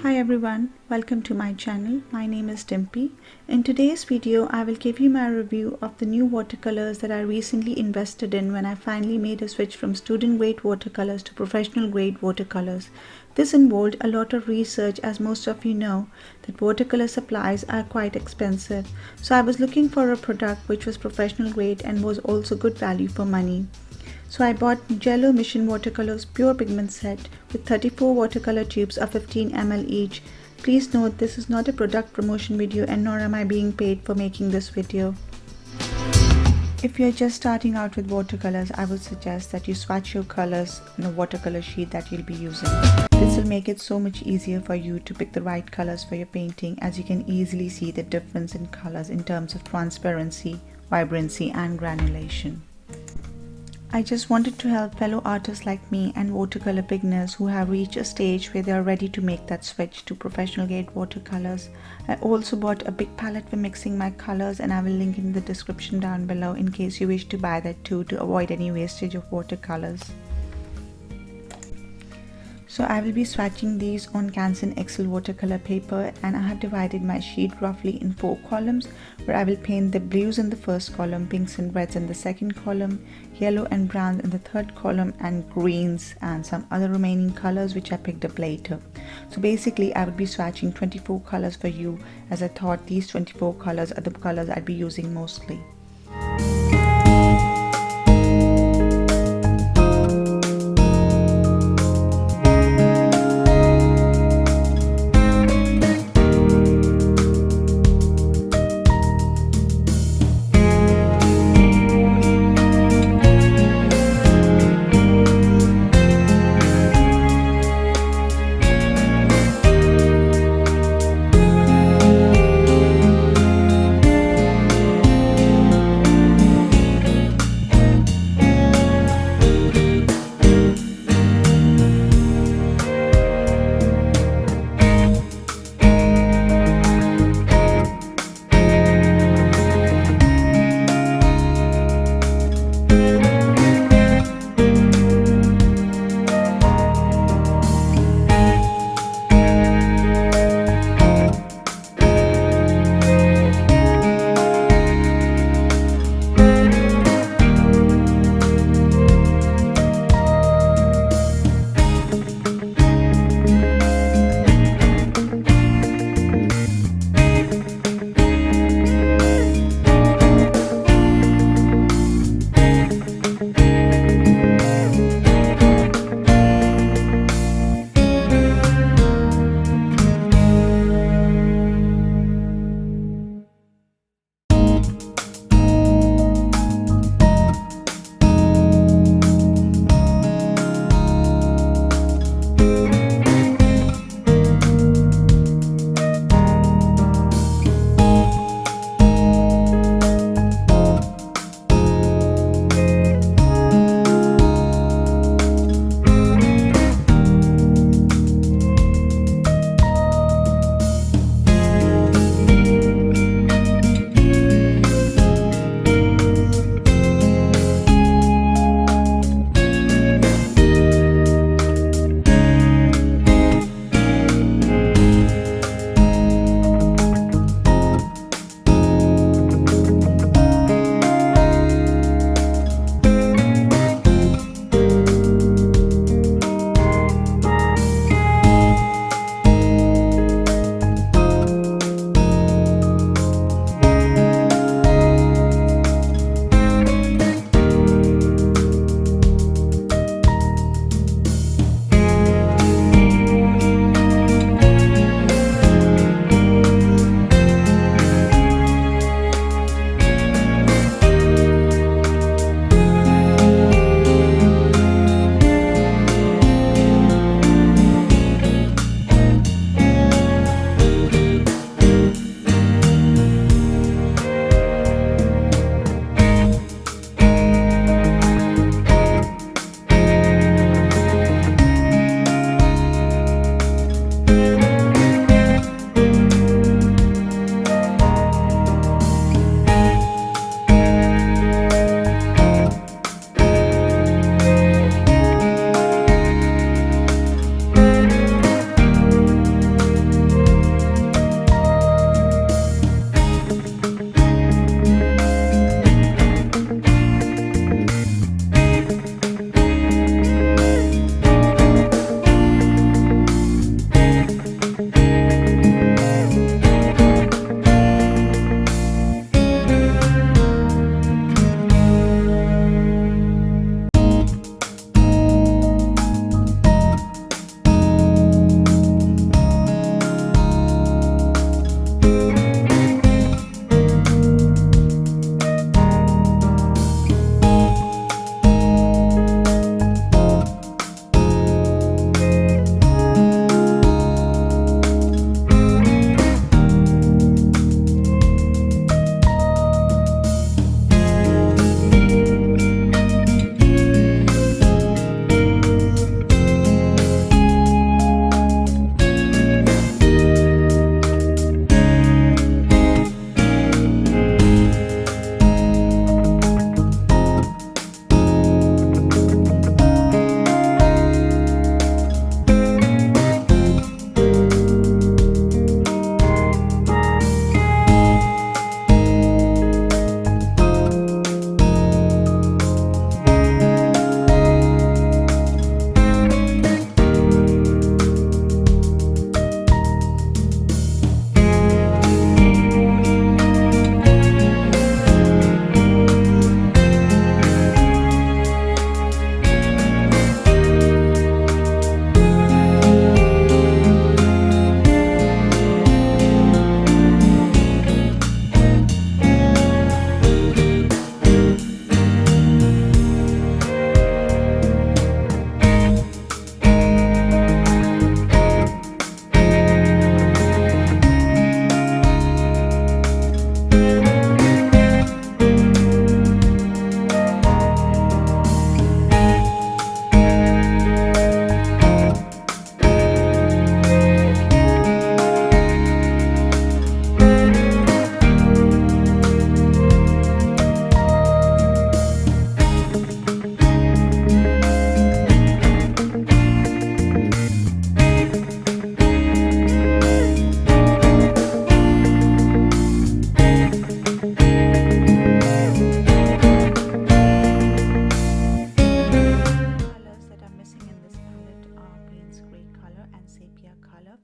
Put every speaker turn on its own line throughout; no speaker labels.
Hi everyone, welcome to my channel. My name is Dimpy. In today's video, I will give you my review of the new watercolors that I recently invested in when I finally made a switch from student grade watercolors to professional grade watercolors. This involved a lot of research, as most of you know that watercolor supplies are quite expensive. So I was looking for a product which was professional grade and was also good value for money. So I bought Mijello Mission Watercolors Pure Pigment Set with 34 watercolor tubes of 15 ml each. Please note this is not a product promotion video and nor am I being paid for making this video. If you're just starting out with watercolors, I would suggest that you swatch your colors on the watercolor sheet that you'll be using. This will make it so much easier for you to pick the right colors for your painting, as you can easily see the difference in colors in terms of transparency, vibrancy and granulation. I just wanted to help fellow artists like me and watercolor beginners who have reached a stage where they are ready to make that switch to professional grade watercolors. I also bought a big palette for mixing my colors, and I will link in the description down below in case you wish to buy that too, to avoid any wastage of watercolors. So I will be swatching these on Canson XL watercolor paper, and I have divided my sheet roughly in 4 columns, where I will paint the blues in the first column, pinks and reds in the second column, yellow and browns in the third column, and greens and some other remaining colors which I picked up later. So basically I will be swatching 24 colors for you, as I thought these 24 colors are the colors I'd be using mostly.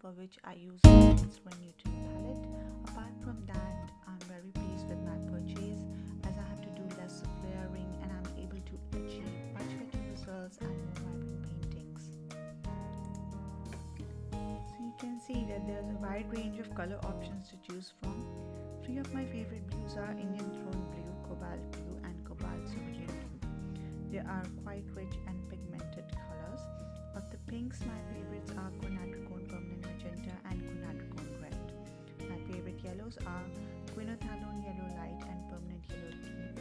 for which I use the Newton palette. Apart from that, I'm very pleased with my purchase as I have to do less of layering and I'm able to achieve much better results and more vibrant paintings. So you can see that there's a wide range of color options to choose from. Three of my favorite blues are Indian Throne Blue, Cobalt Blue and Cobalt Cerulean Blue. They are quite rich and pigmented colors. Of the pinks, my favorites are Quinacridone Permanent Magenta and Quinacridone Red. My favorite yellows are Quinothalone Yellow Light and Permanent Yellow Deep,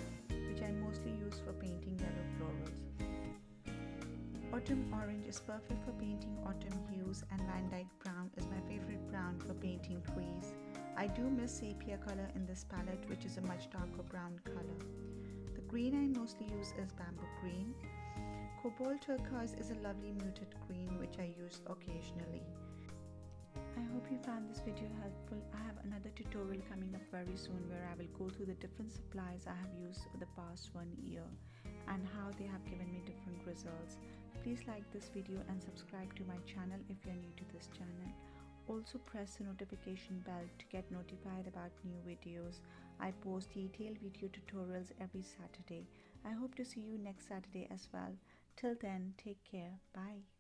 which I mostly use for painting yellow florals. Autumn Orange is perfect for painting autumn hues, and Van Dyke Brown is my favorite brown for painting trees. I do miss sepia color in this palette, which is a much darker brown color. The green I mostly use is Bamboo Green. Cobalt Turquoise is a lovely muted green which I use occasionally. I hope you found this video helpful. I have another tutorial coming up very soon where I will go through the different supplies I have used for the past 1 year and how they have given me different results. Please like this video and subscribe to my channel if you are new to this channel. Also press the notification bell to get notified about new videos. I post detailed video tutorials every Saturday. I hope to see you next Saturday as well. Till then, take care. Bye.